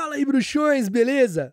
Fala aí, bruxões, beleza?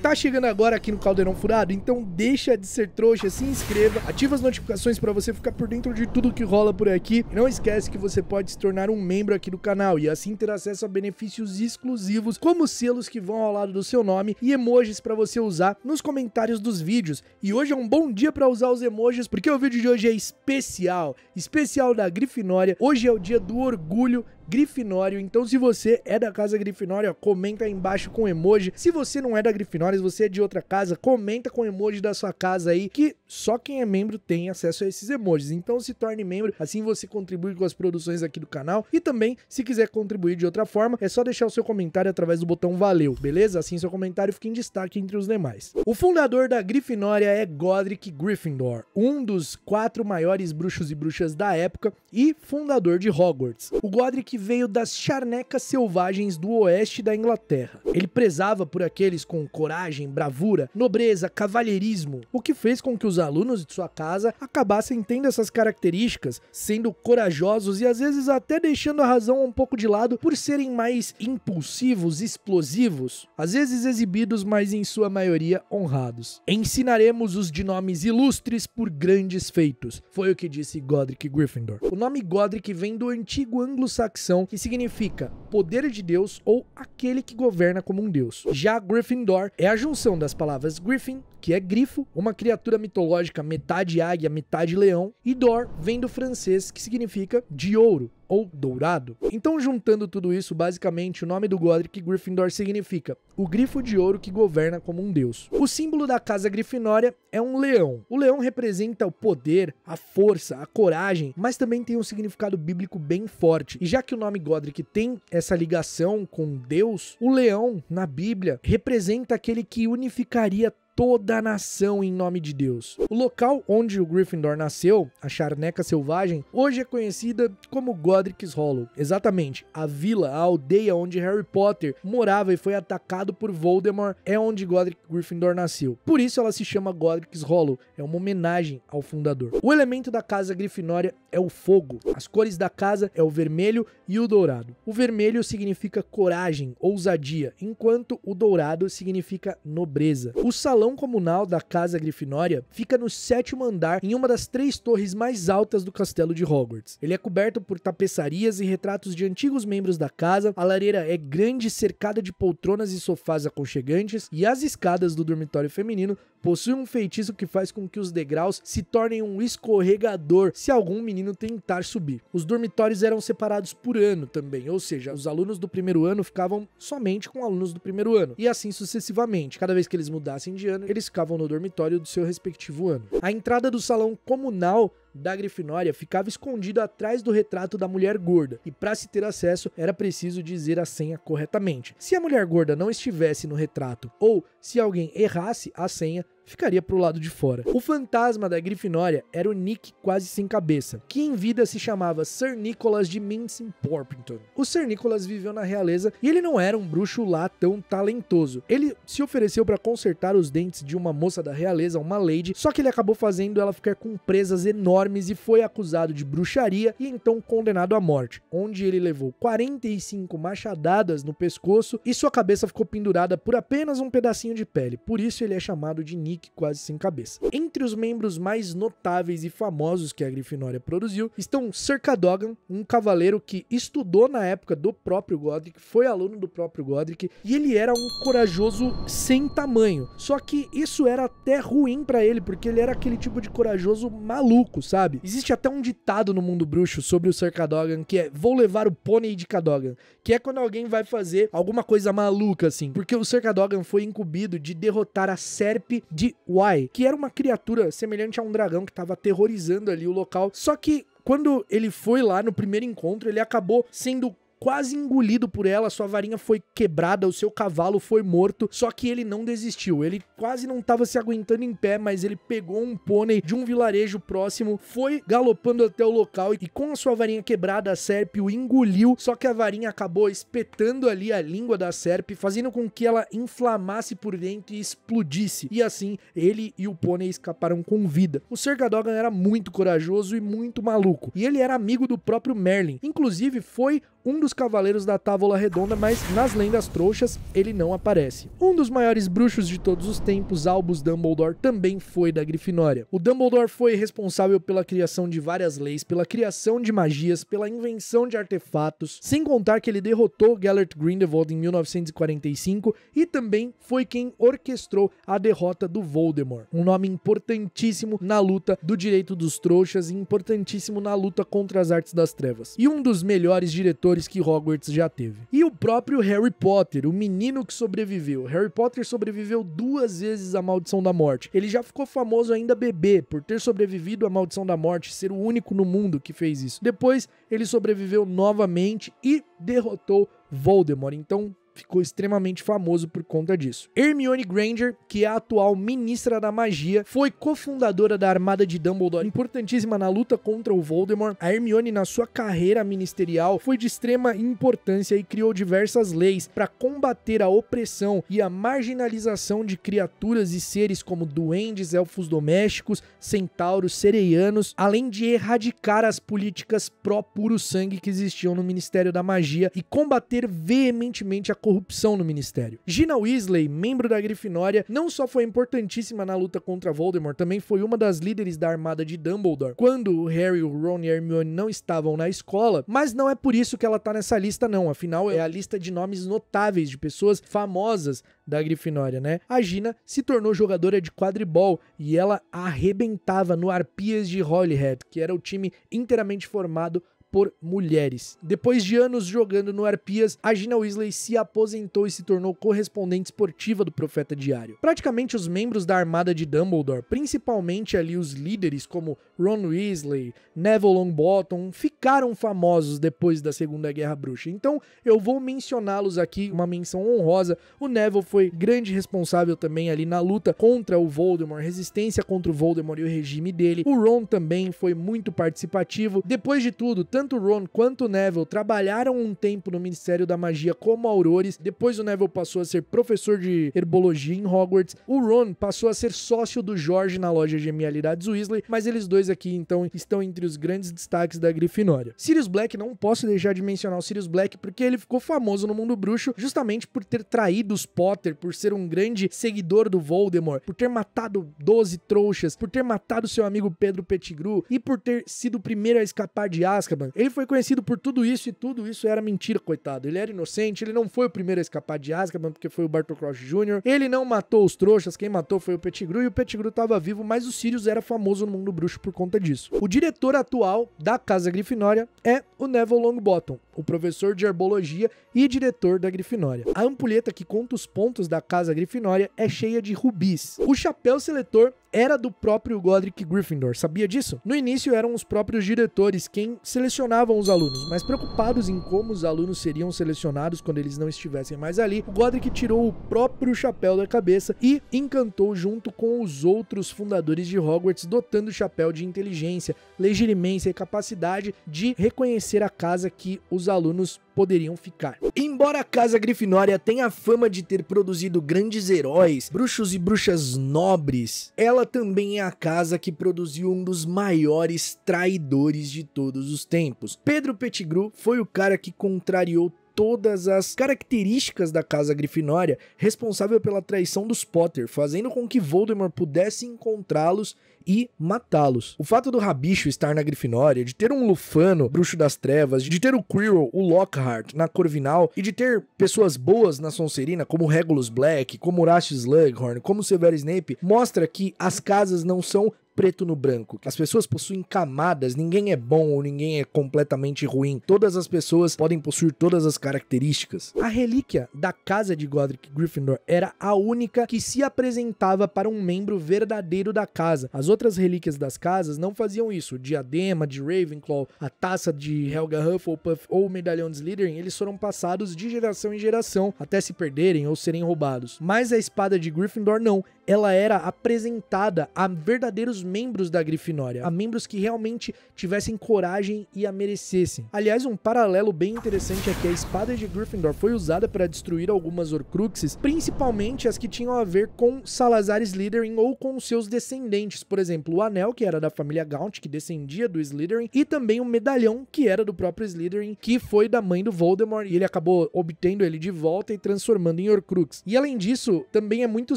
Tá chegando agora aqui no Caldeirão Furado? Então deixa de ser trouxa, se inscreva, ativa as notificações pra você ficar por dentro de tudo que rola por aqui. E não esquece que você pode se tornar um membro aqui do canal e assim ter acesso a benefícios exclusivos, como selos que vão ao lado do seu nome e emojis pra você usar nos comentários dos vídeos. E hoje é um bom dia pra usar os emojis, porque o vídeo de hoje é especial da Grifinória. Hoje é o dia do orgulho Grifinório, então se você é da casa Grifinória, comenta aí embaixo com emoji. Se você não é da Grifinória, se você é de outra casa, comenta com emoji da sua casa aí, que só quem é membro tem acesso a esses emojis. Então se torne membro, assim você contribui com as produções aqui do canal. E também, se quiser contribuir de outra forma, é só deixar o seu comentário através do botão valeu, beleza? Assim seu comentário fica em destaque entre os demais. O fundador da Grifinória é Godric Gryffindor, um dos 4 maiores bruxos e bruxas da época e fundador de Hogwarts. O Godric veio das charnecas selvagens do oeste da Inglaterra. Ele prezava por aqueles com coragem, bravura, nobreza, cavalheirismo, o que fez com que os alunos de sua casa acabassem tendo essas características, sendo corajosos e às vezes até deixando a razão um pouco de lado por serem mais impulsivos, explosivos, às vezes exibidos, mas em sua maioria honrados. Ensinaremos os de nomes ilustres por grandes feitos, foi o que disse Godric Gryffindor. O nome Godric vem do antigo anglo-saxão, que significa poder de Deus ou aquele que governa como um deus. Já Gryffindor é a junção das palavras Griffin, que é grifo, uma criatura mitológica metade águia, metade leão, e Dor vem do francês, que significa de ouro ou dourado. Então, juntando tudo isso, basicamente o nome do Godric Gryffindor significa o grifo de ouro que governa como um deus. O símbolo da casa Grifinória é um leão. O leão representa o poder, a força, a coragem, mas também tem um significado bíblico bem forte. E já que o nome Godric tem essa ligação com Deus, o leão, na Bíblia, representa aquele que unificaria toda a nação em nome de Deus. O local onde o Gryffindor nasceu, a Charneca Selvagem, hoje é conhecida como Godric's Hollow. Exatamente, a vila, a aldeia onde Harry Potter morava e foi atacado por Voldemort é onde Godric Gryffindor nasceu. Por isso ela se chama Godric's Hollow, é uma homenagem ao fundador. O elemento da casa Grifinória é o fogo. As cores da casa é o vermelho e o dourado. O vermelho significa coragem, ousadia, enquanto o dourado significa nobreza. O salão comunal da casa Grifinória fica no 7º andar em uma das 3 torres mais altas do castelo de Hogwarts. Ele é coberto por tapeçarias e retratos de antigos membros da casa, a lareira é grande, cercada de poltronas e sofás aconchegantes, e as escadas do dormitório feminino possuem um feitiço que faz com que os degraus se tornem um escorregador se algum menino tentar subir. Os dormitórios eram separados por ano também, ou seja, os alunos do primeiro ano ficavam somente com alunos do primeiro ano, e assim sucessivamente. Cada vez que eles mudassem de ano, eles ficavam no dormitório do seu respectivo ano. A entrada do salão comunal da Grifinória ficava escondida atrás do retrato da mulher gorda, e para se ter acesso era preciso dizer a senha corretamente. Se a mulher gorda não estivesse no retrato ou se alguém errasse a senha, ficaria pro lado de fora. O fantasma da Grifinória era o Nick quase sem cabeça, que em vida se chamava Sir Nicholas de Mincing-Porpington. O Sir Nicholas viveu na realeza e ele não era um bruxo lá tão talentoso. Ele se ofereceu para consertar os dentes de uma moça da realeza, uma lady, só que ele acabou fazendo ela ficar com presas enormes e foi acusado de bruxaria e então condenado à morte, onde ele levou 45 machadadas no pescoço e sua cabeça ficou pendurada por apenas um pedacinho de pele. Por isso ele é chamado de Nick quase sem cabeça. Entre os membros mais notáveis e famosos que a Grifinória produziu estão Sir Cadogan, um cavaleiro que estudou na época do próprio Godric, foi aluno do próprio Godric, e ele era um corajoso sem tamanho. Só que isso era até ruim pra ele, porque ele era aquele tipo de corajoso maluco, sabe? Existe até um ditado no mundo bruxo sobre o Sir Cadogan, que é: vou levar o pônei de Cadogan, que é quando alguém vai fazer alguma coisa maluca assim, porque o Sir Cadogan foi incumbido de derrotar a Serpe de Y, que era uma criatura semelhante a um dragão que estava aterrorizando ali o local. Só que quando ele foi lá no primeiro encontro, ele acabou sendo quase engolido por ela, sua varinha foi quebrada, o seu cavalo foi morto, só que ele não desistiu. Ele quase não estava se aguentando em pé, mas ele pegou um pônei de um vilarejo próximo, foi galopando até o local e com a sua varinha quebrada, a serpe o engoliu, só que a varinha acabou espetando ali a língua da serpe, fazendo com que ela inflamasse por dentro e explodisse. E assim, ele e o pônei escaparam com vida. O Ser Cadogan era muito corajoso e muito maluco, e ele era amigo do próprio Merlin. Inclusive, foi um dos cavaleiros da Távola Redonda, mas nas lendas trouxas ele não aparece. Um dos maiores bruxos de todos os tempos, Albus Dumbledore, também foi da Grifinória. O Dumbledore foi responsável pela criação de várias leis, pela criação de magias, pela invenção de artefatos, sem contar que ele derrotou Gellert Grindelwald em 1945 e também foi quem orquestrou a derrota do Voldemort. Um nome importantíssimo na luta do direito dos trouxas e importantíssimo na luta contra as artes das trevas. E um dos melhores diretores que Hogwarts já teve. E o próprio Harry Potter, o menino que sobreviveu. Harry Potter sobreviveu 2 vezes à Maldição da Morte. Ele já ficou famoso ainda bebê por ter sobrevivido à Maldição da Morte, ser o único no mundo que fez isso. Depois ele sobreviveu novamente e derrotou Voldemort. Então ficou extremamente famoso por conta disso. Hermione Granger, que é a atual ministra da magia, foi cofundadora da Armada de Dumbledore, importantíssima na luta contra o Voldemort. A Hermione, na sua carreira ministerial, foi de extrema importância e criou diversas leis para combater a opressão e a marginalização de criaturas e seres como duendes, elfos domésticos, centauros, sereianos, além de erradicar as políticas pró-puro sangue que existiam no Ministério da Magia e combater veementemente a corrupção no ministério. Gina Weasley, membro da Grifinória, não só foi importantíssima na luta contra Voldemort, também foi uma das líderes da Armada de Dumbledore, quando o Harry, o Ron e a Hermione não estavam na escola, mas não é por isso que ela tá nessa lista não, afinal é a lista de nomes notáveis, de pessoas famosas da Grifinória, né? A Gina se tornou jogadora de quadribol e ela arrebentava no Harpias de Holyhead, que era o time inteiramente formado por mulheres. Depois de anos jogando no Harpias, a Gina Weasley se aposentou e se tornou correspondente esportiva do Profeta Diário. Praticamente os membros da Armada de Dumbledore, principalmente ali os líderes como Ron Weasley, Neville Longbottom, ficaram famosos depois da Segunda Guerra Bruxa. Então eu vou mencioná-los aqui, uma menção honrosa. O Neville foi grande responsável também ali na luta contra o Voldemort, resistência contra o Voldemort e o regime dele. O Ron também foi muito participativo. Depois de tudo, tanto o Ron quanto o Neville trabalharam um tempo no Ministério da Magia como aurores. Depois o Neville passou a ser professor de herbologia em Hogwarts. O Ron passou a ser sócio do George na loja Genialidades Weasley, mas eles dois aqui então estão entre os grandes destaques da Grifinória. Sirius Black, não posso deixar de mencionar o Sirius Black porque ele ficou famoso no mundo bruxo justamente por ter traído os Potter, por ser um grande seguidor do Voldemort, por ter matado 12 trouxas, por ter matado seu amigo Pedro Pettigrew e por ter sido o primeiro a escapar de Azkaban. Ele foi conhecido por tudo isso e tudo isso era mentira, coitado. Ele era inocente, ele não foi o primeiro a escapar de Azkaban porque foi o Bartol Crouch Jr. Ele não matou os trouxas, quem matou foi o Pettigrew e o Pettigrew estava vivo, mas o Sirius era famoso no mundo bruxo por conta disso. O diretor atual da Casa Grifinória é o Neville Longbottom, o professor de herbologia e diretor da Grifinória. A ampulheta que conta os pontos da Casa Grifinória é cheia de rubis. O chapéu seletor era do próprio Godric Gryffindor, sabia disso? No início eram os próprios diretores quem selecionavam os alunos, mas preocupados em como os alunos seriam selecionados quando eles não estivessem mais ali, o Godric tirou o próprio chapéu da cabeça e encantou junto com os outros fundadores de Hogwarts, dotando o chapéu de inteligência, legilimência e capacidade de reconhecer a casa que os alunos poderiam ficar. Embora a Casa Grifinória tenha a fama de ter produzido grandes heróis, bruxos e bruxas nobres, ela também é a casa que produziu um dos maiores traidores de todos os tempos. Pedro Pettigrew foi o cara que contrariou todas as características da Casa Grifinória, responsável pela traição dos Potter, fazendo com que Voldemort pudesse encontrá-los e matá-los. O fato do Rabicho estar na Grifinória, de ter um Lufano, bruxo das trevas, de ter o Quirrell, o Lockhart, na Corvinal, e de ter pessoas boas na Sonserina, como Regulus Black, como Horacio Slughorn, como Severus Snape, mostra que as casas não são preto no branco. As pessoas possuem camadas, ninguém é bom ou ninguém é completamente ruim. Todas as pessoas podem possuir todas as características. A relíquia da casa de Godric Gryffindor era a única que se apresentava para um membro verdadeiro da casa. As outras relíquias das casas não faziam isso. O diadema de Ravenclaw, a taça de Helga Hufflepuff ou o medalhão de Slytherin, eles foram passados de geração em geração até se perderem ou serem roubados. Mas a espada de Gryffindor não. Ela era apresentada a verdadeiros membros da Grifinória, a membros que realmente tivessem coragem e a merecessem. Aliás, um paralelo bem interessante é que a espada de Gryffindor foi usada para destruir algumas Horcruxes, principalmente as que tinham a ver com Salazar Slytherin ou com seus descendentes. Por exemplo, o anel, que era da família Gaunt, que descendia do Slytherin, e também o medalhão, que era do próprio Slytherin, que foi da mãe do Voldemort, e ele acabou obtendo ele de volta e transformando em Horcrux. E além disso, também é muito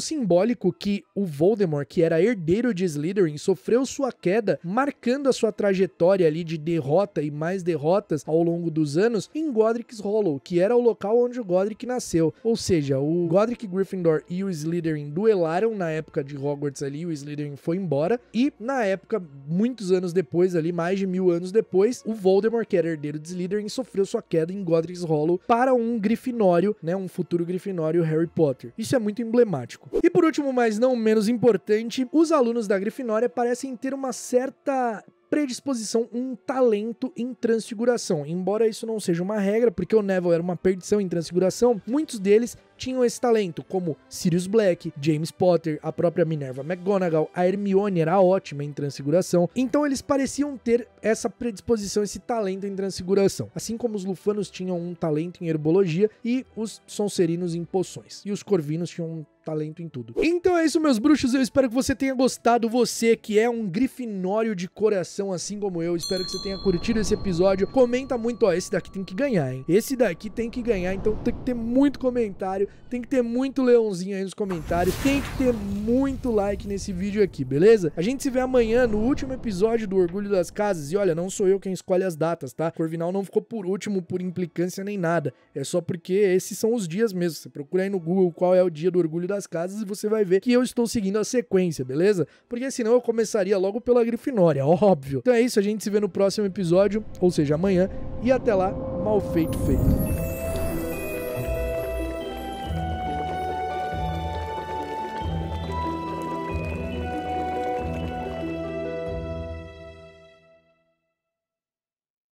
simbólico que o Voldemort, que era herdeiro de Slytherin, sofreu sua queda, marcando a sua trajetória ali de derrota e mais derrotas ao longo dos anos em Godric's Hollow, que era o local onde o Godric nasceu. Ou seja, o Godric Gryffindor e o Slytherin duelaram na época de Hogwarts ali, o Slytherin foi embora, e na época, muitos anos depois ali, mais de 1000 anos depois, o Voldemort, que era herdeiro de Slytherin, sofreu sua queda em Godric's Hollow para um Grifinório, né, um futuro Grifinório Harry Potter. Isso é muito emblemático. E por último, mas não menos importante, os alunos da Grifinória parecem ter uma certa predisposição, um talento em transfiguração. Embora isso não seja uma regra, porque o Neville era uma perdição em transfiguração, muitos deles tinham esse talento, como Sirius Black, James Potter, a própria Minerva McGonagall, a Hermione era ótima em transfiguração, então eles pareciam ter essa predisposição, esse talento em transfiguração, assim como os Lufanos tinham um talento em herbologia e os Sonserinos em poções, e os Corvinos tinham um talento em tudo. Então é isso, meus bruxos, eu espero que você tenha gostado, você que é um grifinório de coração, assim como eu, espero que você tenha curtido esse episódio. Comenta muito, ó, esse daqui tem que ganhar, hein? Esse daqui tem que ganhar, então tem que ter muito comentário, tem que ter muito leãozinho aí nos comentários, tem que ter muito like nesse vídeo aqui, beleza? A gente se vê amanhã no último episódio do Orgulho das Casas, e olha, não sou eu quem escolhe as datas, tá? Corvinal não ficou por último por implicância nem nada, é só porque esses são os dias mesmo. Você procura aí no Google qual é o dia do Orgulho das Casas e você vai ver que eu estou seguindo a sequência, beleza? Porque senão eu começaria logo pela Grifinória, óbvio. Então é isso, a gente se vê no próximo episódio, ou seja, amanhã, e até lá, mal feito feito.